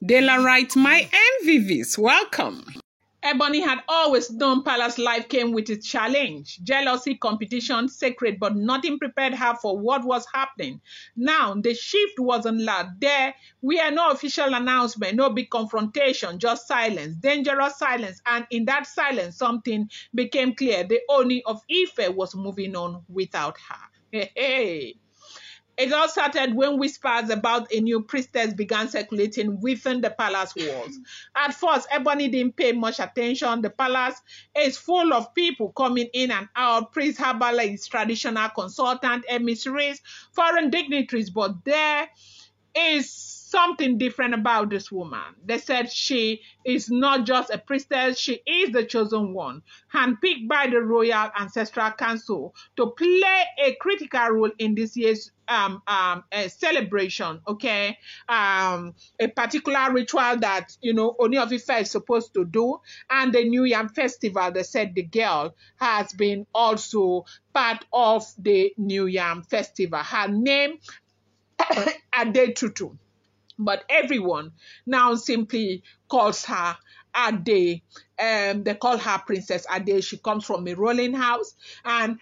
Daylight, my MVVs, welcome. Ebony had always known palace life came with its challenge, jealousy, competition, sacred, but nothing prepared her for what was happening. Now, the shift wasn't loud. There were no official announcement, no big confrontation, just silence, dangerous silence. And in that silence, something became clear. The Ooni of Ife was moving on without her. Hey. It all started when whispers about a new priestess began circulating within the palace walls. At first, Ebony didn't pay much attention. The palace is full of people coming in and out, priests, herbalists, traditional consultants, emissaries, foreign dignitaries, but there is something different about this woman. They said she is not just a priestess, she is the chosen one, handpicked by the Royal Ancestral Council to play a critical role in this year's celebration, okay? A particular ritual that, Ooni of Ife is supposed to do, and the New Yam Festival. They said the girl has been also part of the New Yam Festival. Her name Ade Tutu. But everyone now simply calls her Ade. They call her Princess Ade. She comes from a rolling house, and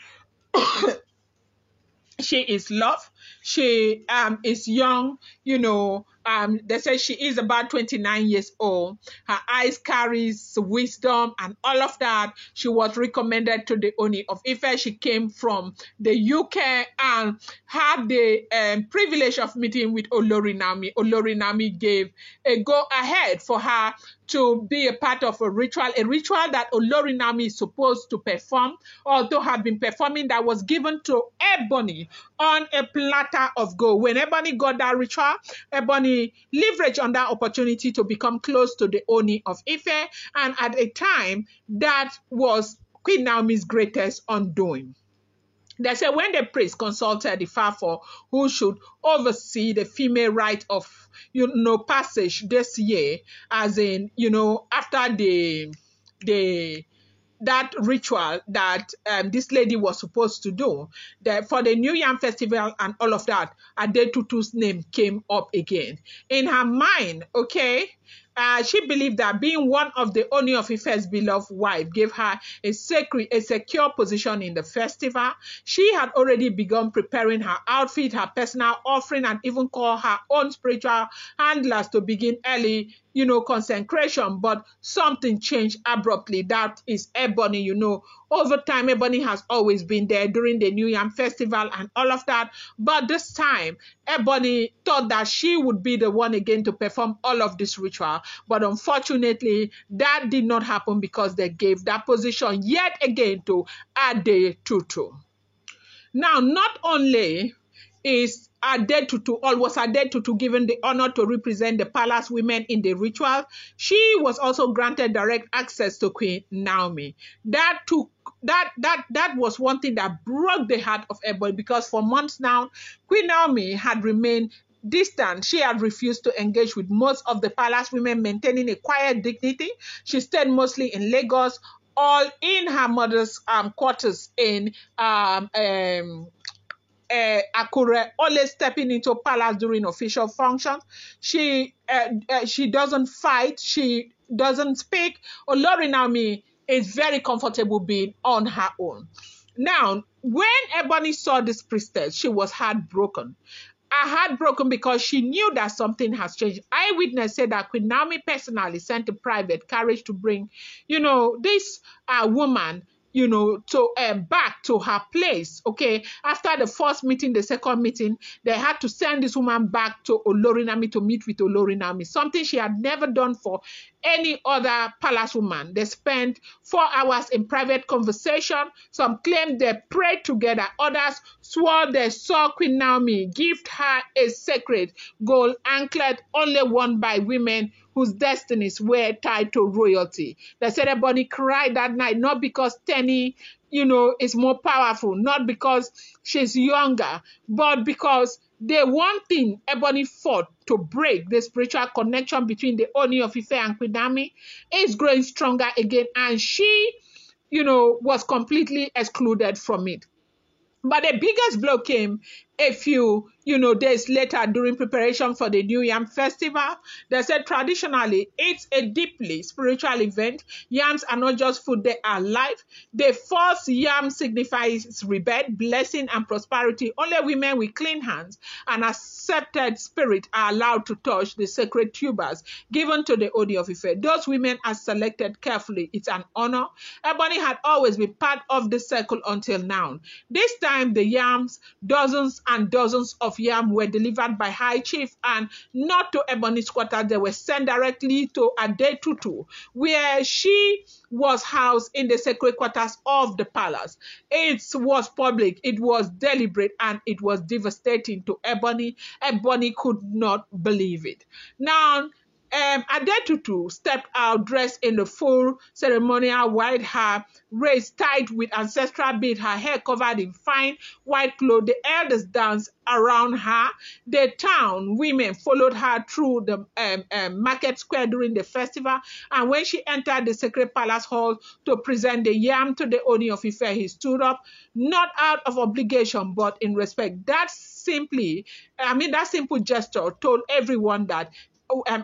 she is loved. She is young, they say she is about 29 years old. Her eyes carries wisdom and all of that. She was recommended to the Ooni of Ife. She came from the UK and had the privilege of meeting with Olori Naomi. Olori Naomi gave a go ahead for her to be a part of a ritual that Olori Naomi is supposed to perform or to have been performing, that was given to Ebony on a platter of gold. When Ebony got that ritual, Ebony leveraged on that opportunity to become close to the Ooni of Ife, and at a time that was Queen Naomi's greatest undoing. They say when the priest consulted the Fafo who should oversee the female rite of passage this year, as in after that ritual that this lady was supposed to do, for the New Yam Festival and all of that, Ade Tutu's name came up again. In her mind, okay, she believed that being one of the Ooni of Ife's beloved wife gave her a secure position in the festival. She had already begun preparing her outfit, her personal offering, and even called her own spiritual handlers to begin early, consecration. But something changed abruptly. That is Ebony, Over time, Ebony has always been there during the New Yam Festival and all of that. But this time, Ebony thought that she would be the one again to perform all of this ritual. But unfortunately, that did not happen because they gave that position yet again to Ade Tutu. Now, not only is Ade Tutu given the honor to represent the palace women in the ritual, she was also granted direct access to Queen Naomi. That was one thing that broke the heart of Ebony, because for months now, Queen Naomi had remained distant. She had refused to engage with most of the palace women, maintaining a quiet dignity. She stayed mostly in Lagos, all in her mother's quarters in Akure, always stepping into palace during official functions. She doesn't fight. She doesn't speak. Olori Naomi is very comfortable being on her own. Now, when Ebony saw this priestess, she was heartbroken. Heartbroken because she knew that something has changed. Eyewitness said that Queen Naomi personally sent a private carriage to bring, this woman, to back to her place, okay? After the first meeting, the second meeting, they had to send this woman back to Olori Naomi to meet with Olori Naomi, something she had never done for any other palace woman. They spent 4 hours in private conversation. Some claimed they prayed together. Others swore they saw Queen Naomi gift her a sacred gold anklet only worn by women whose destinies were tied to royalty. They said Ebony cried that night, not because Tenny, is more powerful, not because she's younger, but because the one thing Ebony fought to break, the spiritual connection between the Ooni of Ife and Queen Naomi, is growing stronger again, and she, was completely excluded from it. But the biggest blow came a few, days later during preparation for the New Yam Festival. They said traditionally it's a deeply spiritual event. Yams are not just food, they are life. The first yam signifies rebirth, blessing, and prosperity. Only women with clean hands and accepted spirit are allowed to touch the sacred tubers given to the Ooni of Ife. Those women are selected carefully. It's an honor. Ebony had always been part of the circle until now. This time, the yams, dozens and dozens of yam were delivered by High Chief and not to Ebony's quarters. They were sent directly to Adetutu, where she was housed in the sacred quarters of the palace. It was public, it was deliberate, and it was devastating to Ebony. Ebony could not believe it. Now, Adetutu stepped out dressed in the full ceremonial white hair, raised tight with ancestral bead, her hair covered in fine white cloth. The elders danced around her. The town women followed her through the market square during the festival. And when she entered the sacred palace hall to present the yam to the Ooni of Ife, he stood up, not out of obligation, but in respect. That simple gesture told everyone that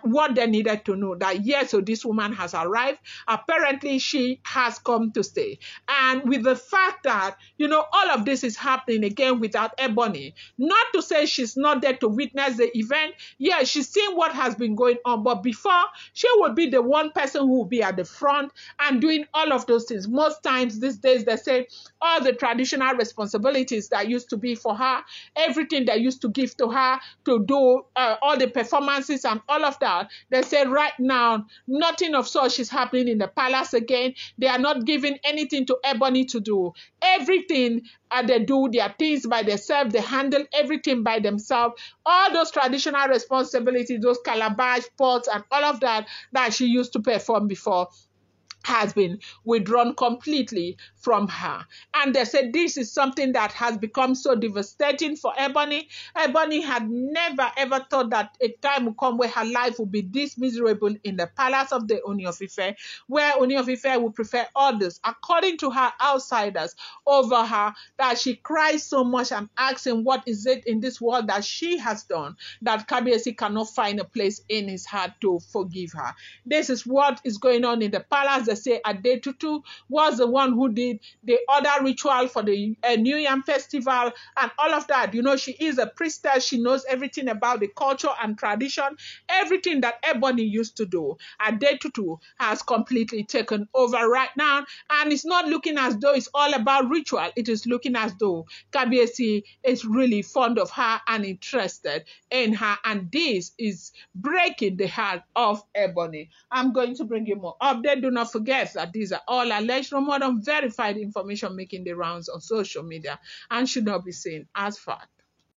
what they needed to know, that yes, so this woman has arrived. Apparently, she has come to stay. And with the fact that, all of this is happening again without Ebony, not to say she's not there to witness the event. Yeah, she's seen what has been going on, but before, she would be the one person who will be at the front and doing all of those things. Most times these days, they say all the traditional responsibilities that used to be for her, everything they used to give to her to do all the performances and all of that. They say right now, nothing of such is happening in the palace again. They are not giving anything to Ebony to do. Everything they do their things by themselves. They handle everything by themselves. All those traditional responsibilities, those calabash, pots, and all of that she used to perform before, has been withdrawn completely from her. And they said this is something that has become so devastating for Ebony. Ebony had never ever thought that a time would come where her life would be this miserable in the palace of the Ooni of Ife, where Ooni of Ife would prefer others, according to her, outsiders over her, that she cries so much and asking what is it in this world that she has done that Kabiyesi cannot find a place in his heart to forgive her. This is what is going on in the palace. They say Adetutu was the one who did the other ritual for the New Yam Festival and all of that. She is a priestess. She knows everything about the culture and tradition, everything that Ebony used to do. Adetutu has completely taken over right now, and it's not looking as though it's all about ritual. It is looking as though Kabiyesi is really fond of her and interested in her, and this is breaking the heart of Ebony. I'm going to bring you more update. Do not forget that these are all alleged, rumoured, unverified information making the rounds on social media and should not be seen as fact.